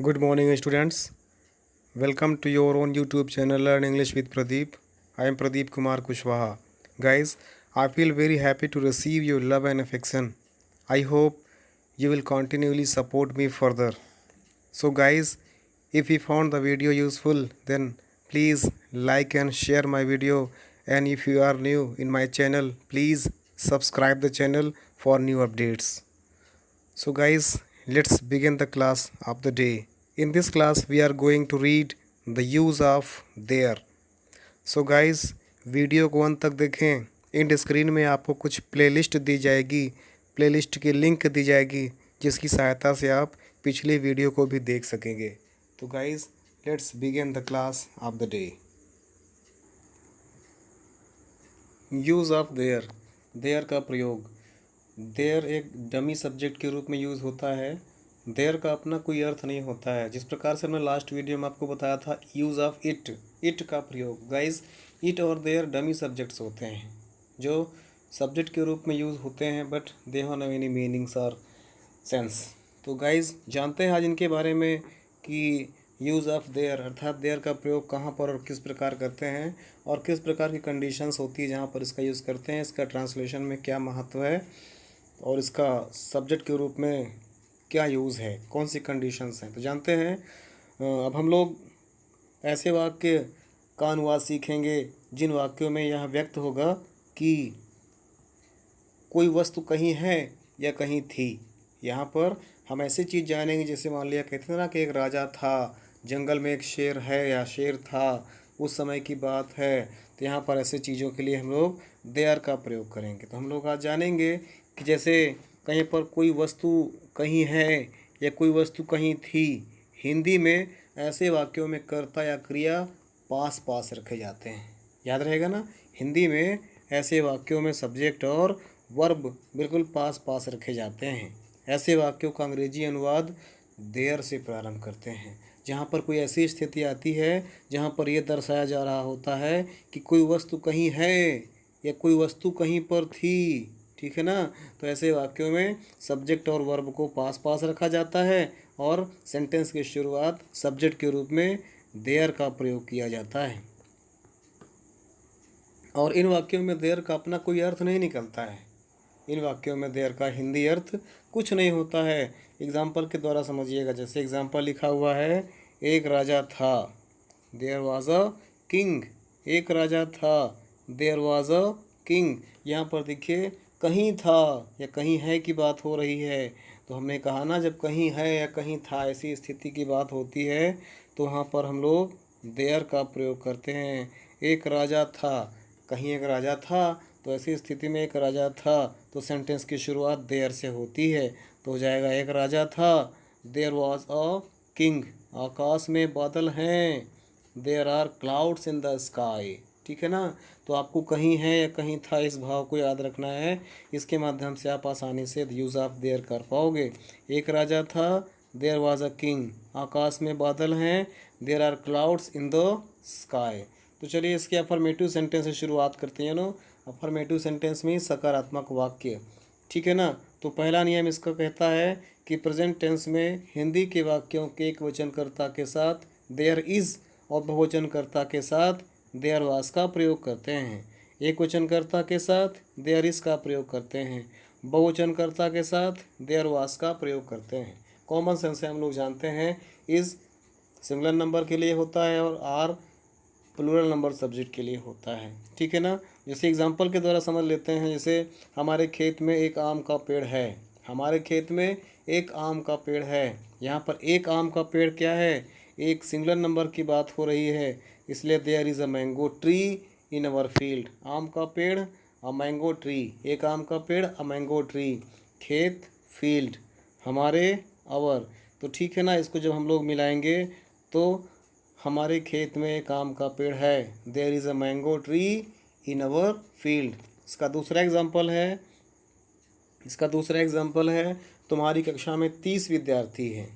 Good morning, students. Welcome to your own YouTube channel Learn English with Pradeep. I am Pradeep Kumar Kushwaha. Guys, I feel very happy to receive your love and affection. I hope you will continually support me further. So, guys, if you found the video useful, then please like and share my video. And if you are new in my channel, please subscribe the channel for new updates. So, guys, let's begin the class of the day. In this class, we are going to read the use of there. So, guys, video को अंत तक देखें. End screen में आपको कुछ playlist दी जाएगी. Playlist की link दी जाएगी जिसकी सहायता से आप पिछले वीडियो को भी देख सकेंगे. तो guys, let's begin the class of the day. Use of there. There का प्रयोग. देयर एक डमी सब्जेक्ट के रूप में यूज़ होता है. देयर का अपना कोई अर्थ नहीं होता है. जिस प्रकार से हमने लास्ट वीडियो में आपको बताया था यूज़ ऑफ इट. इट का प्रयोग. गाइस, इट और देयर डमी सब्जेक्ट्स होते हैं जो सब्जेक्ट के रूप में यूज़ होते हैं but they have no any meanings और सेंस. तो गाइस, जानते हैं आज इनके बारे में कि यूज़ ऑफ देयर अर्थात देयर का प्रयोग कहाँ पर और किस प्रकार करते हैं और किस प्रकार की कंडीशंस होती है जहाँ पर इसका यूज़ करते हैं, इसका ट्रांसलेशन में क्या महत्व है और इसका सब्जेक्ट के रूप में क्या यूज़ है, कौन सी कंडीशंस हैं. तो जानते हैं. अब हम लोग ऐसे वाक्य का अनुवाद सीखेंगे जिन वाक्यों में यह व्यक्त होगा कि कोई वस्तु कहीं है या कहीं थी. यहाँ पर हम ऐसी चीज़ जानेंगे जैसे मान लिया कहते थे ना कि एक राजा था, जंगल में एक शेर है या शेर था, उस समय की बात है. तो यहाँ पर ऐसे चीज़ों के लिए हम लोग देयर का प्रयोग करेंगे. तो हम लोग आज जानेंगे कि जैसे कहीं पर कोई वस्तु कहीं है या कोई वस्तु कहीं थी. हिंदी में ऐसे वाक्यों में कर्ता या क्रिया पास पास रखे जाते हैं. याद रहेगा ना. हिंदी में ऐसे वाक्यों में सब्जेक्ट और वर्ब बिल्कुल पास पास रखे जाते हैं. ऐसे वाक्यों का अंग्रेजी अनुवाद देयर से प्रारंभ करते हैं जहाँ पर कोई ऐसी स्थिति आती है जहाँ पर यह दर्शाया जा रहा होता है कि कोई वस्तु कहीं है या कोई वस्तु कहीं पर थी. ठीक है ना. तो ऐसे वाक्यों में सब्जेक्ट और वर्ब को पास पास रखा जाता है और सेंटेंस की शुरुआत सब्जेक्ट के रूप में देयर का प्रयोग किया जाता है. और इन वाक्यों में देयर का अपना कोई अर्थ नहीं निकलता है. इन वाक्यों में देयर का हिंदी अर्थ कुछ नहीं होता है. एग्जाम्पल के द्वारा समझिएगा. जैसे एग्जाम्पल लिखा हुआ है, एक राजा था. There was a king. एक राजा था. There was a king. यहाँ पर देखिए कहीं था या कहीं है की बात हो रही है. तो हमने कहा ना, जब कहीं है या कहीं था ऐसी स्थिति की बात होती है तो वहाँ पर हम लोग देयर का प्रयोग करते हैं. एक राजा था. कहीं एक राजा था तो ऐसी स्थिति में एक राजा था तो सेंटेंस की शुरुआत देयर से होती है. तो हो जाएगा एक राजा था. There was a king. आकाश में बादल हैं. There are clouds in the sky. ठीक है ना. तो आपको कहीं है या कहीं था इस भाव को याद रखना है. इसके माध्यम से आप आसानी से यूज़ ऑफ देयर कर पाओगे. एक राजा था. There was a king. आकाश में बादल हैं. There are clouds in the sky. तो चलिए इसके अफर्मेटिव सेंटेंस से शुरुआत करते हैं ना. अफर्मेटिव सेंटेंस में सकारात्मक वाक्य. ठीक है ना. तो पहला नियम इसका कहता है कि प्रेजेंट टेंस में हिंदी के वाक्यों के एक वचनकर्ता के साथ देयर इज़ और बहुवचनकर्ता के साथ देयर वाज का प्रयोग करते हैं. एक वचनकर्ता के साथ देयर इज़ का प्रयोग करते हैं. बहुवचनकर्ता के साथ देयर वाज का प्रयोग करते हैं. कॉमन सेंस से हम लोग जानते हैं इज़ सिंगुलर नंबर के लिए होता है और आर प्लूरल नंबर सब्जेक्ट के लिए होता है. ठीक है ना. जैसे एग्जांपल के द्वारा समझ लेते हैं. जैसे हमारे खेत में एक आम का पेड़ है. हमारे खेत में एक आम का पेड़ है. यहाँ पर एक आम का पेड़ क्या है, एक सिंगुलर नंबर की बात हो रही है, इसलिए there is a mango tree in our field. आम का पेड़, अ मैंगो ट्री. एक आम का पेड़, अ मैंगो ट्री. खेत, फील्ड, हमारे, अवर. तो ठीक है ना. इसको जब हम लोग मिलाएंगे तो हमारे खेत में एक आम का पेड़ है. There is a mango tree in our field. इसका दूसरा एग्जाम्पल है तुम्हारी कक्षा में 30 विद्यार्थी हैं.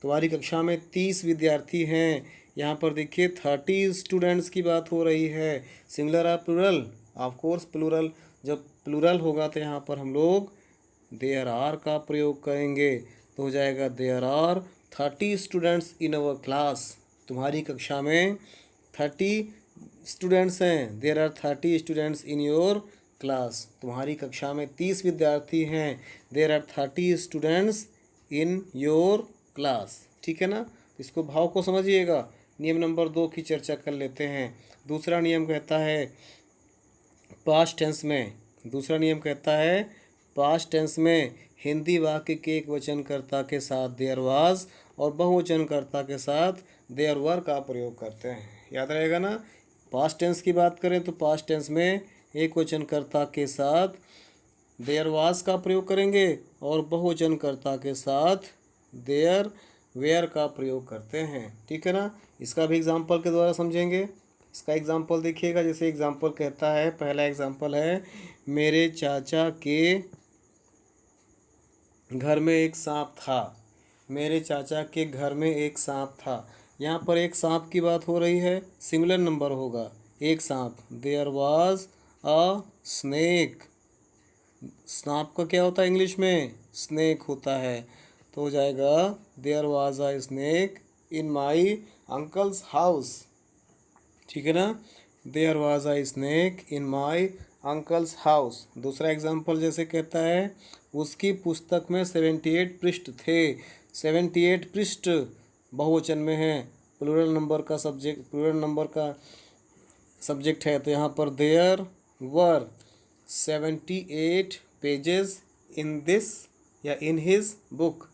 तुम्हारी कक्षा में 30 विद्यार्थी हैं. यहाँ पर देखिए 30 स्टूडेंट्स की बात हो रही है. सिंगुलर या प्लूरल? Of course plural. जब प्लूरल होगा तो यहाँ पर हम लोग देयर आर का प्रयोग करेंगे. तो हो जाएगा there are 30 students in our class. तुम्हारी कक्षा में 30 स्टूडेंट्स हैं। There are 30 students in your class. तुम्हारी कक्षा में 30 विद्यार्थी हैं। There are 30 students in your class. ठीक है ना, इसको भाव को समझिएगा। नियम नंबर 2 की चर्चा कर लेते हैं। दूसरा नियम कहता है पास्ट टेंस में। दूसरा नियम कहता है पास्ट टेंस में हिंदी वाक्य के एक वचनकर्ता के साथ देयर वाज और बहुवचनकर्ता के साथ देयर वर का प्रयोग करते हैं। याद रहेगा ना, पास्ट टेंस की बात करें तो पास्ट टेंस में एक वचनकर्ता के साथ देयर वाज का प्रयोग करेंगे और बहुवचनकर्ता के साथ देयर वेयर का प्रयोग करते हैं। ठीक है ना, इसका भी एग्जाम्पल के द्वारा समझेंगे। इसका एग्जाम्पल देखिएगा। जैसे एग्जाम्पल कहता है, पहला एग्जाम्पल है मेरे चाचा के घर में एक सांप था। मेरे चाचा के घर में एक सांप था। यहाँ पर एक सांप की बात हो रही है, सिंगुलर नंबर होगा, एक सांप। There was a snake. सांप का क्या होता है इंग्लिश में? स्नेक होता है। तो हो जाएगा there was a snake in my uncle's house. ठीक है ना, there was a snake in my uncle's house. दूसरा एग्जाम्पल जैसे कहता है उसकी पुस्तक में 78 पृष्ठ थे। 78 पृष्ठ बहुवचन में है, प्लूरल नंबर का सब्जेक्ट है। तो यहाँ पर there were 78 pages in this या इन हिज बुक।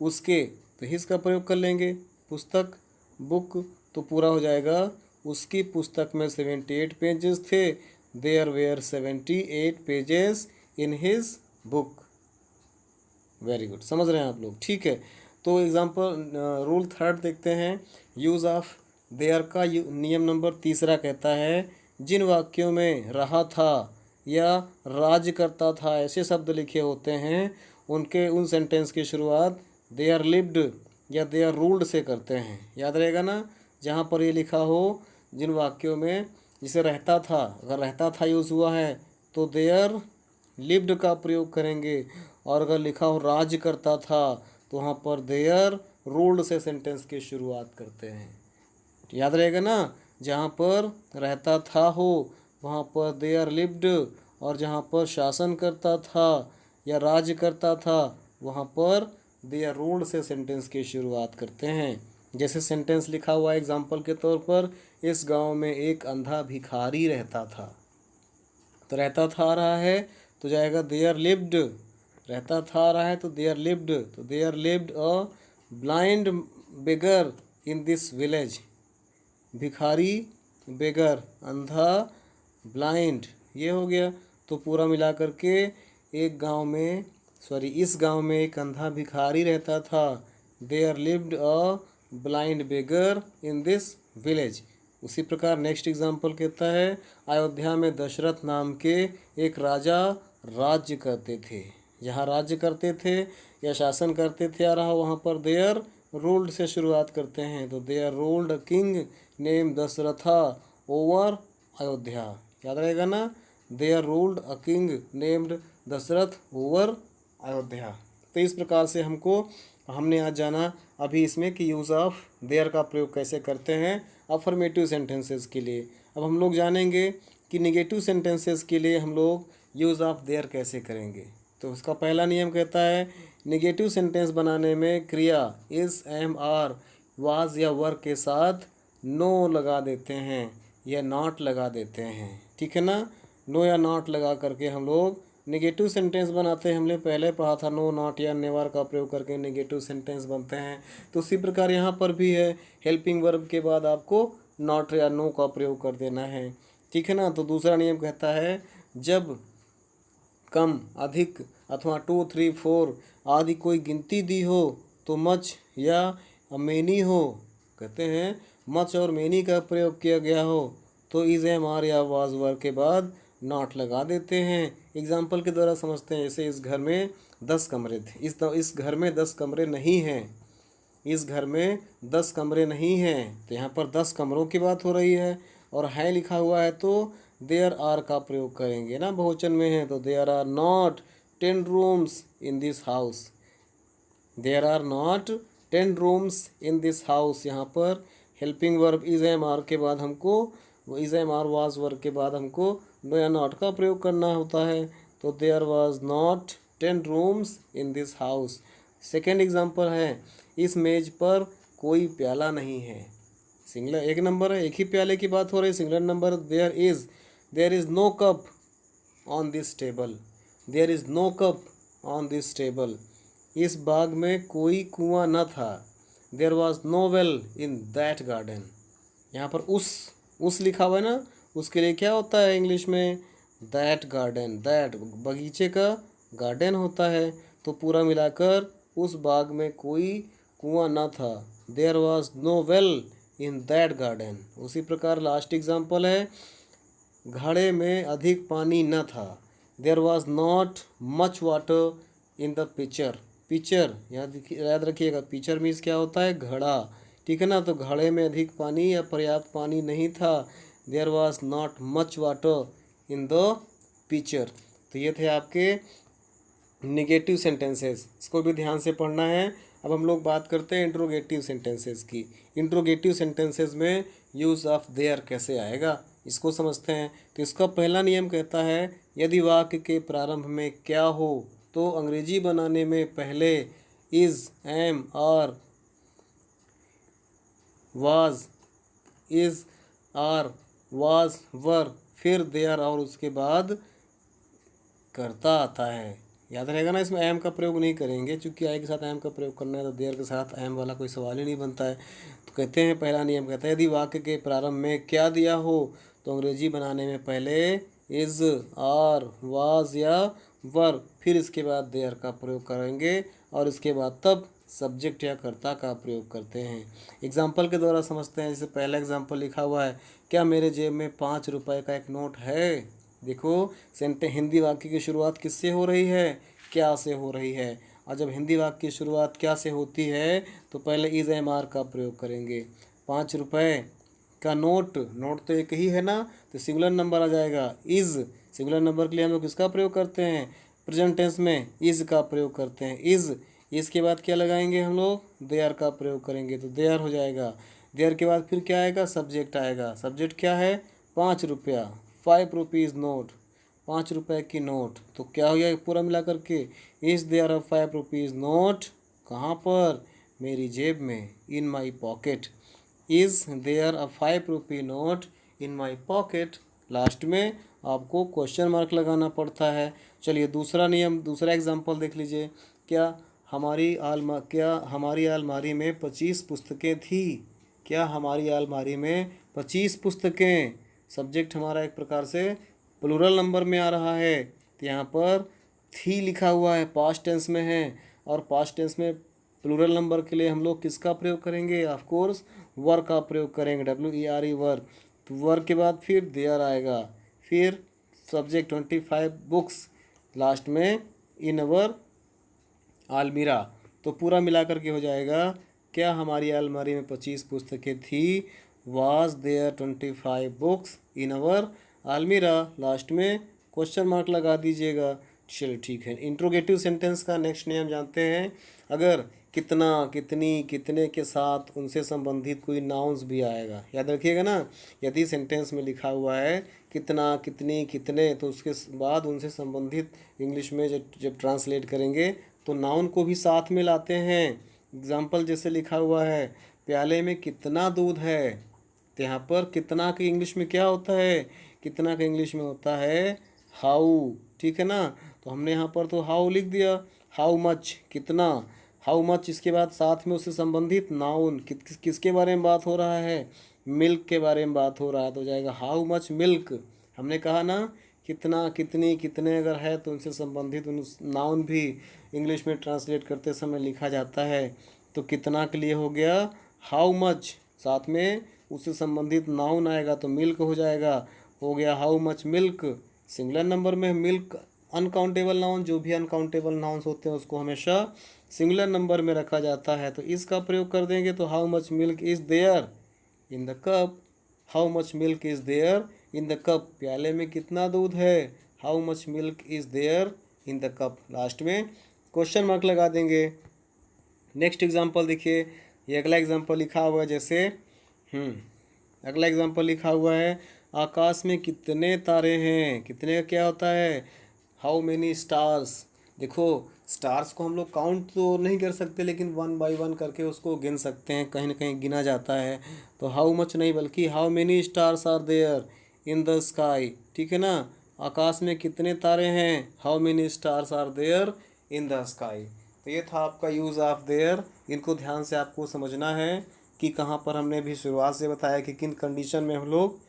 उसके, तो हिज का प्रयोग कर लेंगे। पुस्तक, बुक, तो पूरा हो जाएगा उसकी पुस्तक में 78 पेजेस थे। There were 78 pages in his book. Very good, समझ रहे हैं आप लोग। ठीक है, तो एग्जाम्पल रूल थर्ड देखते हैं। यूज़ ऑफ देयर का नियम नंबर 3 कहता है जिन वाक्यों में रहा था या राज करता था ऐसे शब्द लिखे होते हैं उन सेंटेंस की शुरुआत देयर लिव्ड या देयर रूल्ड से करते हैं। याद रहेगा ना, जहाँ पर ये लिखा हो जिन वाक्यों में जिसे रहता था, अगर रहता था यूज़ हुआ है तो देयर लिव्ड का प्रयोग करेंगे, और अगर लिखा हो राज करता था तो वहाँ पर देयर रूल्ड से सेंटेंस की शुरुआत करते हैं। याद रहेगा ना, जहाँ पर रहता था हो वहाँ पर देयर लिव्ड, और जहाँ पर शासन करता था या राज करता था वहाँ पर देयर रूल्ड से सेंटेंस की शुरुआत करते हैं। जैसे सेंटेंस लिखा हुआ एग्जाम्पल के तौर पर इस गांव में एक अंधा भिखारी रहता था। तो रहता था आ रहा है तो जाएगा देयर लिव्ड। रहता था आ रहा है तो देयर लिव्ड, तो there lived a blind beggar in this village. भिखारी, बेगर, अंधा, ब्लाइंड, ये हो गया। तो पूरा मिला करके इस गांव में एक अंधा भिखारी रहता था। There lived a blind beggar in this village. उसी प्रकार नेक्स्ट एग्जाम्पल कहता है अयोध्या में दशरथ नाम के एक राजा राज्य करते थे। जहाँ राज्य करते थे या शासन करते थे आ रहा वहाँ पर देयर रूल्ड से शुरुआत करते हैं। तो there ruled king name Dasharatha over Ayodhya. याद रहेगा ना, there ruled a king named Dasharath over Ayodhya. तो इस प्रकार से हमने आज जाना अभी इसमें कि यूज़ ऑफ देयर का प्रयोग कैसे करते हैं अफर्मेटिव सेंटेंसेस के लिए। अब हम लोग जानेंगे कि निगेटिव सेंटेंसेस के लिए हम लोग यूज़ ऑफ देयर कैसे करेंगे। तो उसका पहला नियम कहता है निगेटिव सेंटेंस बनाने में क्रिया इस, एम, आर, वाज या वर के साथ नो लगा देते हैं या नॉट लगा देते हैं। ठीक है ना, नो या नॉट लगा करके हम लोग नेगेटिव सेंटेंस बनाते हैं। हमने पहले पढ़ा था नो, नॉट या नेवर का प्रयोग करके नेगेटिव सेंटेंस बनते हैं। तो उसी प्रकार यहाँ पर भी है, हेल्पिंग वर्ब के बाद आपको नॉट या नो का प्रयोग कर देना है। ठीक है ना, तो दूसरा नियम कहता है जब कम, अधिक अथवा 2, 3, 4 आदि कोई गिनती दी हो तो मच या मेनी हो, कहते हैं मच और मेनी का प्रयोग किया गया हो तो इज, एम, आर या वाज वर के बाद नॉट लगा देते हैं। एग्जाम्पल के द्वारा समझते हैं। जैसे इस घर में 10 कमरे थे, इस घर में 10 कमरे नहीं हैं। इस घर में 10 कमरे नहीं हैं, तो यहाँ पर 10 कमरों की बात हो रही है। और है लिखा हुआ है तो देयर आर का प्रयोग करेंगे ना, बहुवचन में है तो there are not 10 rooms in this house. There are not 10 rooms in this house, यहाँ पर helping verb is am are के बाद हमको, वो is am are was verb के बाद हमको नो या नॉट का प्रयोग करना होता है। तो there was not 10 rooms in this house. Second example है, इस मेज पर कोई प्याला नहीं है। सिंगुलर एक नंबर है, एक ही प्याले की बात हो रही है। Singular number, there is no cup on this table, there is no cup on this table. इस बाग में कोई कुआं न था। There was no well in that garden. यहाँ पर उस लिखा हुआ है ना, उसके लिए क्या होता है इंग्लिश में, दैट गार्डन। दैट बगीचे का, गार्डन होता है। तो पूरा मिलाकर उस बाग में कोई कुआं न था। There was no well in that garden. उसी प्रकार लास्ट एग्जाम्पल है, घड़े में अधिक पानी न था। There was not much water in the picture. Picture याद रखिएगा, पिक्चर मीन्स क्या होता है, घड़ा, ठीक है ना। तो घड़े में अधिक पानी या पर्याप्त पानी नहीं था। There was not much water in the picture. तो ये थे आपके निगेटिव सेंटेंसेस, इसको भी ध्यान से पढ़ना है। अब हम लोग बात करते हैं इंट्रोगेटिव सेंटेंसेस की। इंट्रोगेटिव सेंटेंसेस में यूज़ ऑफ देयर कैसे आएगा, इसको समझते हैं। तो इसका पहला नियम कहता है, यदि वाक्य के प्रारंभ में क्या हो तो अंग्रेजी बनाने में पहले is, am, are, was, is, are, was, were, फिर देयर और उसके बाद करता आता है। याद रहेगा ना, इसमें एम का प्रयोग नहीं करेंगे, क्योंकि आई के साथ एम का प्रयोग करना है तो देयर के साथ एम वाला कोई सवाल ही नहीं बनता है। तो कहते हैं पहला नियम कहता है, यदि वाक्य के प्रारंभ में क्या दिया हो तो अंग्रेजी बनाने में पहले इज़, आर, वाज या वर, फिर इसके बाद देयर का प्रयोग करेंगे और इसके बाद तब सब्जेक्ट या कर्ता का प्रयोग करते हैं। एग्जाम्पल के द्वारा समझते हैं। जैसे पहला एग्जाम्पल लिखा हुआ है, क्या मेरे जेब में 5 रुपए का एक नोट है। देखो, हिंदी वाक्य की शुरुआत किससे हो रही है, क्या से हो रही है। और जब हिंदी वाक्य की शुरुआत क्या से होती है तो पहले इज एम आर का प्रयोग करेंगे। 5 रुपए का नोट, नोट तो एक ही है ना, तो सिंगुलर नंबर आ जाएगा इज़। सिंगुलर नंबर के लिए हम लोग किसका प्रयोग करते हैं, प्रेजेंट टेंस में इज़ का प्रयोग करते हैं। इज़ के बाद क्या लगाएंगे हम लोग, देयर का प्रयोग करेंगे तो देयर हो जाएगा। देयर के बाद फिर क्या आएगा, सब्जेक्ट आएगा। सब्जेक्ट क्या है, 5 रुपया, 5 रुपीज़ नोट, 5 रुपए की नोट। तो क्या हो गया पूरा मिला करके, is there a 5 rupees note, कहाँ पर, मेरी जेब में, in my pocket. Is there a 5 rupee note in my pocket. Last में आपको क्वेश्चन मार्क लगाना पड़ता है। चलिए दूसरा नियम, दूसरा एग्जाम्पल देख लीजिए। क्या हमारी अलमारी में 25 पुस्तकें थी। क्या हमारी अलमारी में 25 पुस्तकें। सब्जेक्ट हमारा एक प्रकार से प्लूरल नंबर में आ रहा है, तो यहाँ पर थी लिखा हुआ है, पास्ट टेंस में है। और पास्ट टेंस में प्लूरल नंबर के लिए हम लोग किसका प्रयोग करेंगे, ऑफ कोर्स वर का प्रयोग करेंगे, WERE वर। तो वर के बाद फिर देयर आएगा, फिर सब्जेक्ट 25 बुक्स, लास्ट में इन अवर अलमीरा। तो पूरा मिला करके हो जाएगा, क्या हमारी अलमारी में 25 पुस्तकें थी, वाज देयर 25 बुक्स इन अवर अलमीरा। लास्ट में क्वेश्चन मार्क लगा दीजिएगा। चलो ठीक है। इंट्रोगेटिव सेंटेंस का नेक्स्ट नियम जानते हैं। अगर कितना, कितनी, कितने के साथ उनसे संबंधित कोई नाउन्स भी आएगा, याद रखिएगा ना। यदि सेंटेंस में लिखा हुआ है कितना, कितनी, कितने, तो उसके बाद उनसे संबंधित इंग्लिश में जब ट्रांसलेट करेंगे तो नाउन को भी साथ में लाते हैं। एग्जाम्पल जैसे लिखा हुआ है, प्याले में कितना दूध है, तो यहाँ पर कितना की इंग्लिश में क्या होता है, कितना का इंग्लिश में होता है हाउ, ठीक है ना। तो हमने यहाँ पर तो हाउ लिख दिया, हाउ मच, कितना, हाउ मच। इसके बाद साथ में उससे संबंधित नाउन किसके बारे में बात हो रहा है, मिल्क के बारे में बात हो रहा है, तो हो जाएगा हाउ मच मिल्क। हमने कहा ना कितना, कितनी, कितने अगर है तो उनसे संबंधित उन नाउन भी इंग्लिश में ट्रांसलेट करते समय लिखा जाता है। तो कितना के लिए हो गया हाउ मच, साथ में उससे संबंधित नाउन आएगा तो मिल्क हो जाएगा, हो गया how much milk. Singular number में मिल्क अनकाउंटेबल नाउन, जो भी अनकाउंटेबल नाउन्स होते हैं उसको हमेशा सिंगुलर नंबर में रखा जाता है। तो इसका प्रयोग कर देंगे तो how much milk is there in the cup, how much milk is there in the cup, प्याले में कितना दूध है, how much milk is there in the cup. Last में क्वेश्चन मार्क लगा देंगे। नेक्स्ट एग्जांपल देखिए, ये अगला एग्जांपल लिखा हुआ है जैसे अगला एग्जांपल लिखा हुआ है, आकाश में कितने तारे हैं। कितने का क्या होता है, हाउ मेनी स्टार्स। देखो स्टार्स को हम लोग काउंट तो नहीं कर सकते, लेकिन वन बाय वन करके उसको गिन सकते हैं, कहीं ना कहीं गिना जाता है। तो हाउ मच नहीं बल्कि how many stars are there in the sky, ठीक है ना। आकाश में कितने तारे हैं, how many stars are there in the sky. तो ये था आपका यूज़ ऑफ देयर। इनको ध्यान से आपको समझना है कि कहाँ पर हमने भी शुरुआत से बताया कि किन कंडीशन में हम लोग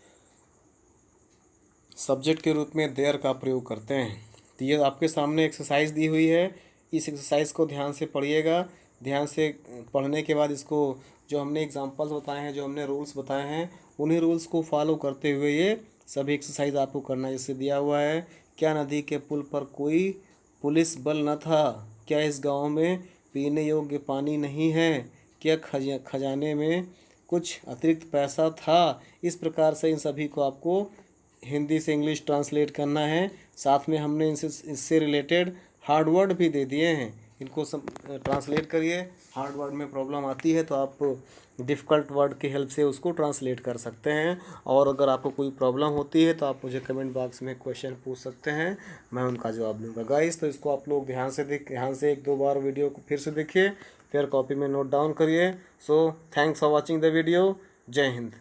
सब्जेक्ट के रूप में देयर का प्रयोग करते हैं। तो ये आपके सामने एक्सरसाइज दी हुई है, इस एक्सरसाइज को ध्यान से पढ़िएगा। ध्यान से पढ़ने के बाद इसको जो हमने एग्जांपल्स बताए हैं, जो हमने रूल्स बताए हैं, उन्हीं रूल्स को फॉलो करते हुए ये सभी एक्सरसाइज आपको करना है। जैसे दिया हुआ है, क्या नदी के पुल पर कोई पुलिस बल न था, क्या इस गांव में पीने योग्य पानी नहीं है, क्या खजाने में कुछ अतिरिक्त पैसा था। इस प्रकार से इन सभी को आपको हिंदी से इंग्लिश ट्रांसलेट करना है। साथ में हमने इससे रिलेटेड हार्ड वर्ड भी दे दिए हैं, इनको सब ट्रांसलेट करिए। हार्ड वर्ड में प्रॉब्लम आती है तो आप डिफ़िकल्ट वर्ड की हेल्प से उसको ट्रांसलेट कर सकते हैं। और अगर आपको कोई प्रॉब्लम होती है तो आप मुझे कमेंट बॉक्स में क्वेश्चन पूछ सकते हैं, मैं उनका जवाब दूंगा। गाइस तो इसको आप लोग ध्यान से एक दो बार वीडियो को फिर से देखिए, फिर कॉपी में नोट डाउन करिए। So thanks for watching the video. जय हिंद।